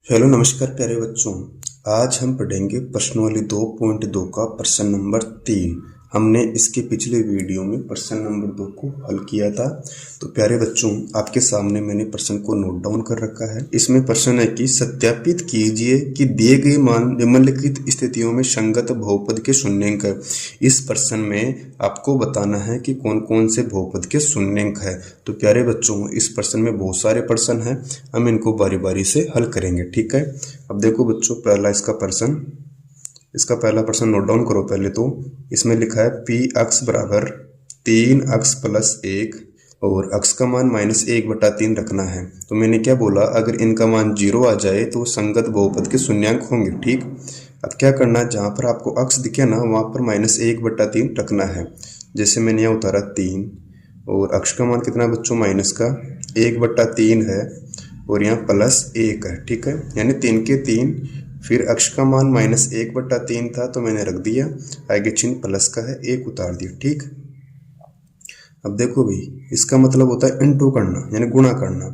Hello नमस्कार प्यारे बच्चों। आज हम पढ़ेंगे प्रश्नावली 2.2 का प्रश्न नंबर 3। हमने इसके पिछले वीडियो में प्रश्न नंबर 2 को हल किया था। तो प्यारे बच्चों, आपके सामने मैंने प्रश्न को नोट डाउन कर रखा है। इसमें प्रश्न है कि सत्यापित कीजिए कि दिए गए मान निम्नलिखित स्थितियों में संगत बहुपद के शून्यंक है। इस प्रश्न में आपको बताना है कि कौन कौन से बहुपद के शून्यंक है। तो प्यारे बच्चों, इस प्रश्न में बहुत सारे प्रश्न हैं, हम इनको बारी बारी से हल करेंगे। ठीक है। अब देखो बच्चों, इसका पहला प्रश्न नोट डाउन करो। पहले तो इसमें लिखा है पी अक्स बराबर 3x + 1 और अक्स का मान -1/3 रखना है। तो मैंने क्या बोला, अगर इनका मान 0 आ जाए तो संगत बहुपद के शून्यंक होंगे। ठीक। अब क्या करना है, जहाँ पर आपको अक्स दिखे ना वहाँ पर -1/3 रखना है। जैसे मैंने यहाँ उतारा 3 और अक्स का मान कितना बच्चों, माइनस का 1/3 है और यहाँ +1 है। ठीक है, यानी 3 के 3। फिर अक्ष का मान -1/3 था तो मैंने रख दिया, आगे चिन्ह प्लस का है, 1 उतार दिया। ठीक। अब देखो भाई, इसका मतलब होता है इनटू करना, यानी गुणा करना।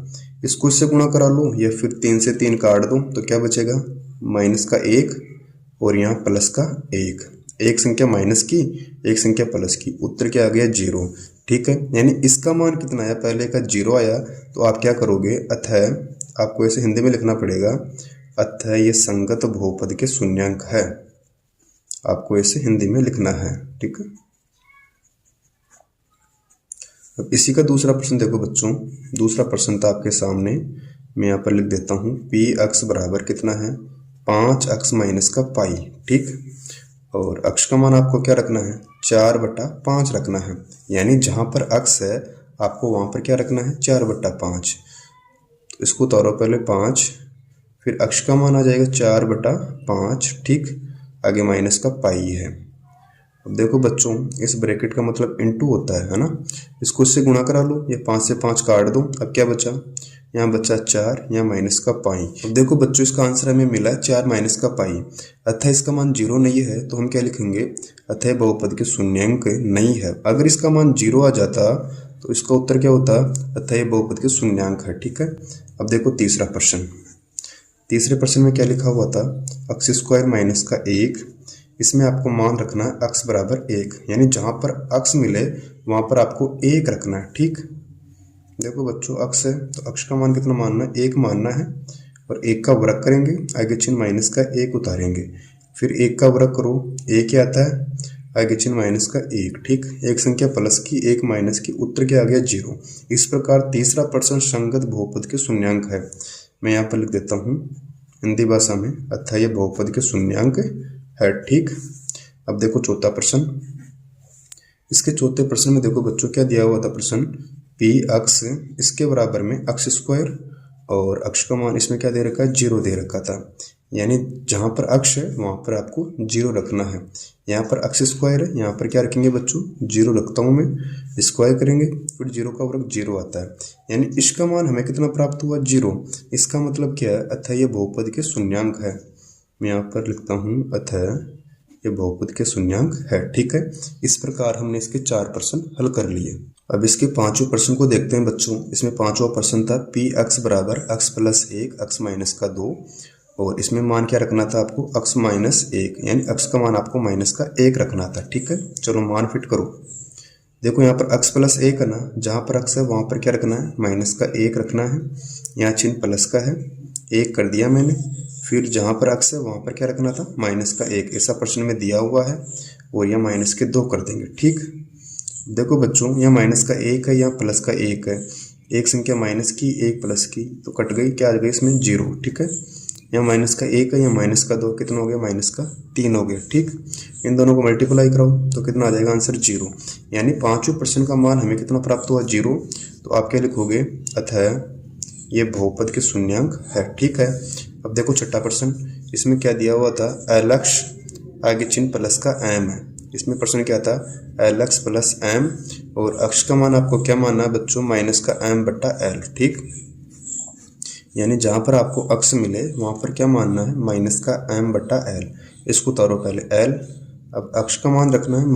इसको इससे गुणा करा लो या फिर 3 से 3 काट दो तो क्या बचेगा, -1 और यहाँ प्लस का 1। एक संख्या माइनस की, एक संख्या प्लस की, उत्तर क्या आ गया, 0। ठीक है, यानी इसका मान कितना आया, पहले का 0 आया। तो आप क्या करोगे, अतः आपको ऐसे हिंदी में लिखना पड़ेगा, अतः ये संगत बहुपद के शून्यंक है। आपको ऐसे हिंदी में लिखना है। ठीक है। अब इसी का दूसरा प्रश्न देखो बच्चों। दूसरा प्रश्न था आपके सामने, मैं यहाँ पर लिख देता हूँ। पी अक्स बराबर कितना है, 5x - का पाई। ठीक। और अक्ष का मान आपको क्या रखना है, 4/5 रखना है। यानी जहाँ पर अक्ष है आपको वहाँ पर क्या रखना है, 4/5। तो इसको उतारो पहले 5, फिर अक्ष का मान आ जाएगा 4/5। ठीक। आगे माइनस का पाई है। अब देखो बच्चों, इस ब्रैकेट का मतलब इनटू होता है ना। इसको इससे गुणा करा लो, ये 5 से 5 काट दो। अब क्या बचा, यहाँ बचा 4, यहाँ माइनस का पाई। अब देखो बच्चों, इसका आंसर हमें मिला है 4 - का पाई। अतः इसका मान 0 नहीं है तो हम क्या लिखेंगे, अतः बहुपद के शून्यंक नहीं है। अगर इसका मान 0 आ जाता तो इसका उत्तर क्या होता, अतः ये बहुपद के शून्यंक है। ठीक है। अब देखो तीसरा प्रश्न। तीसरे प्रश्न में क्या लिखा हुआ था, x² - का 1। इसमें आपको मान रखना है अक्स बराबर 1, यानी जहाँ पर अक्स मिले वहाँ पर आपको 1 रखना है। ठीक। देखो बच्चों, अक्स है तो अक्स का मान कितना मानना है, 1 मानना है और 1 का वर्ग करेंगे, आगे चिन्ह माइनस का 1 उतारेंगे। फिर 1 का वर्ग करो, 1 क्या आता है, आगे चिन्ह माइनस का 1। ठीक। एक संख्या प्लस की, एक माइनस की, उत्तर क्या आ गया, 0। इस प्रकार तीसरा प्रश्न संगत बहुपद के शून्यंक है। मैं यहाँ पर लिख देता हूँ हिंदी भाषा में, अतः ये बहुपद के शून्यंक है। ठीक। अब देखो चौथा प्रश्न। इसके चौथे प्रश्न में देखो बच्चों क्या दिया हुआ था, प्रश्न पी अक्स इसके बराबर में x² और अक्ष का मान इसमें क्या दे रखा है, 0 दे रखा था। यानी जहाँ पर अक्ष है वहाँ पर आपको 0 रखना है। यहाँ पर x² है, यहाँ पर क्या रखेंगे बच्चों, 0 रखता हूँ मैं। स्क्वायर करेंगे फिर 0 का वर्ग 0 आता है। यानी इसका मान हमें कितना प्राप्त हुआ, 0। इसका मतलब क्या है, अतः ये बहुपद के शून्यंक है। मैं यहाँ पर लिखता हूँ, अतः ये बहुपद के शून्यंक है। ठीक है। इस प्रकार हमने इसके 4 प्रश्न हल कर लिए। अब इसके 5वें प्रश्न को देखते हैं बच्चों। इसमें 5वां प्रश्न था पी अक्स बराबर x + 1 x - का 2 और इसमें मान क्या रखना था आपको, x - 1, यानी x का मान आपको -1 रखना था। ठीक है। चलो मान फिट करो। देखो यहाँ पर x + 1 है ना, जहाँ पर x है वहाँ पर क्या रखना है, -1 रखना है। यहाँ चिन्ह प्लस का है, 1 कर दिया मैंने। फिर जहाँ पर x है वहाँ पर क्या रखना था, -1। ऐसा प्रश्न में दिया हुआ है और यह -2 कर देंगे। ठीक। देखो बच्चों, यहाँ -1 है, यहाँ प्लस का 1 है। एक संख्या माइनस की, एक प्लस की, तो कट गई, क्या आ गई इसमें, 0। ठीक है। यहाँ -1 है, यहाँ -2, कितना हो गया, -3 हो गया। ठीक। इन दोनों को मल्टीप्लाई कराओ तो कितना आ जाएगा, आंसर 0। यानी 5वें प्रश्न का मान हमें कितना प्राप्त हुआ, 0। तो आप क्या लिखोगे, अतः ये बहुपद के शून्यंक है। ठीक है। अब देखो छठा प्रश्न। इसमें क्या दिया हुआ था, LX आगे चिन्ह प्लस का M है। इसमें प्रश्न क्या था, LX + M और अक्ष का मान आपको क्या मानना है बच्चों, -M/L। ठीक। यानी जहाँ पर आपको अक्ष मिले वहाँ पर क्या मानना है, -M/L। इसको उतारो पहले L। अब अक्ष का मान रखना है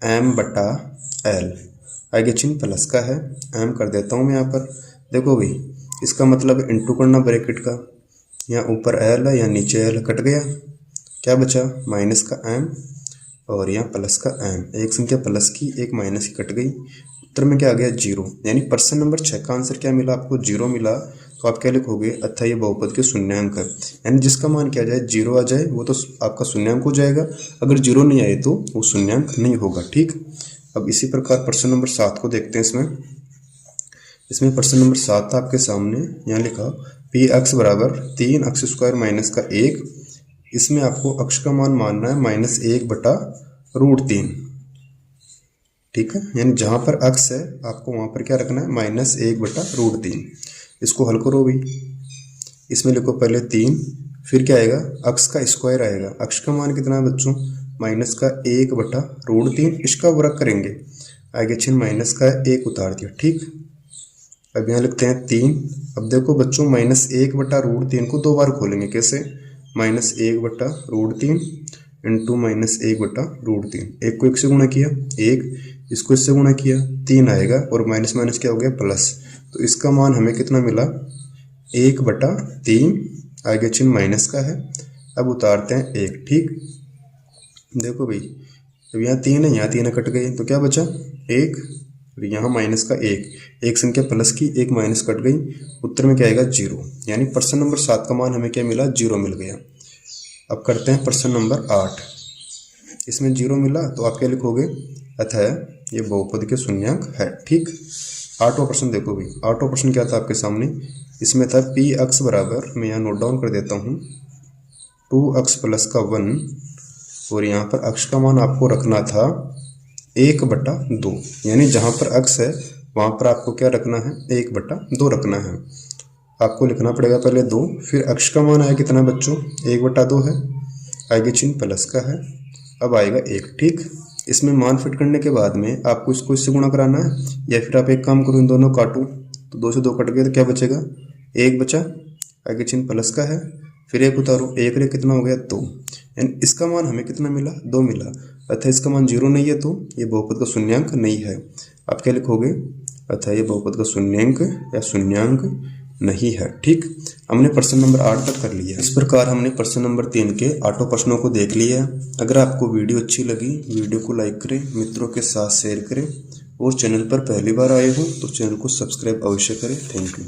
-M/L, आगे चिन्ह प्लस का है, M कर देता हूँ मैं यहाँ पर। देखो भाई, इसका मतलब इंटू करना ब्रैकेट का, यहाँ ऊपर एल है, यहाँ नीचे एल कट गया, क्या बचा माइनस का एम और यहाँ प्लस का एम। एक संख्या प्लस की एक माइनस की कट गई, उत्तर में क्या आ गया 0। यानी प्रश्न नंबर 6 का आंसर क्या मिला आपको 0 मिला। तो आप क्या लिखोगे अतः ये बहुपद के शून्यांक है, यानी जिसका मान क्या जाए 0 आ जाए वो तो आपका शून्यांक हो जाएगा, अगर 0 नहीं आए तो वो शून्यांक नहीं होगा। ठीक, अब इसी प्रकार प्रश्न नंबर 7 को देखते हैं। इसमें प्रश्न नंबर 7 आपके सामने यहाँ लिखा पी अक्स बराबर 3 अक्स स्क्वायर माइनस का 1। इसमें आपको अक्ष का मान मानना है -1/√3। ठीक है, यानी जहाँ पर अक्ष है आपको वहाँ पर क्या रखना है -1/√3। इसको हल करो भी, इसमें लिखो पहले 3, फिर क्या आएगा अक्ष का स्क्वायर आएगा। अक्ष का मान कितना है बच्चों -1/√3, इसका वर्ग करेंगे, आगे चिन्ह माइनस का 1 उतार दिया। ठीक, अब यहाँ लिखते हैं 3। अब देखो बच्चों -1/√3 को 2 बार खोलेंगे, कैसे -1/√3 इंटू -1/√3। एक को 1 से गुणा किया 1, इसको इससे गुणा किया 3 आएगा, और माइनस माइनस क्या हो गया प्लस। तो इसका मान हमें कितना मिला 1/3, आगे चिन्ह माइनस का है। अब उतारते हैं 1। ठीक, देखो भाई अब यहाँ 3 है, यहाँ 3 कट गए, तो क्या बचा 1, यहाँ माइनस का 1, एक संख्या प्लस की एक माइनस कट गई, उत्तर में क्या आएगा 0। यानी प्रश्न नंबर 7 का मान हमें क्या मिला 0 मिल गया। अब करते हैं प्रश्न नंबर 8। इसमें 0 मिला तो आप क्या लिखोगे अतः ये बहुपद के शून्यांक है। ठीक, 8वां प्रश्न देखो भाई, 8वां प्रश्न क्या था आपके सामने। इसमें था पी अक्स बराबर, मैं यहाँ नोट डाउन कर देता हूँ 2x प्लस का 1, और यहाँ पर अक्ष का मान आपको रखना था 1/2। यानी जहाँ पर अक्ष है वहाँ पर आपको क्या रखना है 1/2 रखना है। आपको लिखना पड़ेगा पहले 2, फिर अक्ष का मान आया कितना बच्चों 1/2 है, आगे चिन्ह प्लस का है, अब आएगा 1। ठीक, इसमें मान फिट करने के बाद में आपको इसको इससे गुणा कराना है, या फिर आप एक काम करो इन दोनों काटो, तो 2 से 2 कट गए तो क्या बचेगा 1 बचा, आगे चिन्ह प्लस का है, फिर 1 उतारो, 1 रे कितना हो गया 2। यानी इसका मान हमें कितना मिला 2 मिला, अतः इसका मान 0 नहीं है तो ये बहुपद का शून्यांक नहीं है। आप क्या लिखोगे अतः ये बहुपद का शून्यांक या शून्यांक नहीं है। ठीक, हमने प्रश्न नंबर 8 तक कर लिया। इस प्रकार हमने प्रश्न नंबर 3 के 8 प्रश्नों को देख लिया है। अगर आपको वीडियो अच्छी लगी वीडियो को लाइक करें, मित्रों के साथ शेयर करें, और चैनल पर पहली बार आए हो तो चैनल को सब्सक्राइब अवश्य करें। Thank you.